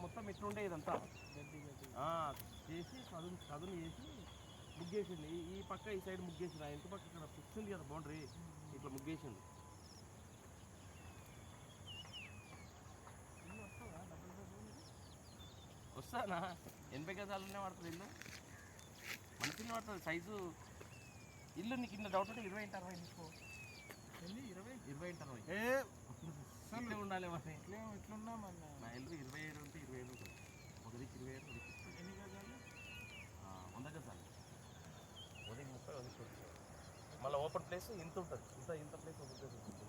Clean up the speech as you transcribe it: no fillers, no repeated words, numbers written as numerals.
మొత్తం ఇట్లుండే ఇదంతా చేసి చదును చేసి ముగ్గేసింది. ఈ పక్క ఈ సైడ్ ముగ్గేసింది. ఆ ఇంటి పక్క ఇక్కడ ఫిక్స్ ఉంది కదా బౌండరీ, ఇట్లా ముగ్గేసింది. వస్తానా 80 గజాలనే పడుతుంది ఇల్లు, మంచిగా పడుతుంది సైజు ఇల్లు. నీకు ఇన్న డౌట్ ఉంటే 20 x 60 తీసుకో. 20 x 60 ఉండాలి. మరి ఇట్లున్నా నా ఇల్లు 27 ఉంటే 27 ఉంటుంది. ఒక దిక్కు 27, ఎన్ని గజాలు? 100 గజాలు. ఉదయం 30, ఉదయం 20. మళ్ళీ ఓపెన్ ప్లేస్ ఇంత ఉంటుంది. ఇంత ప్లేస్ ఉంటుంది.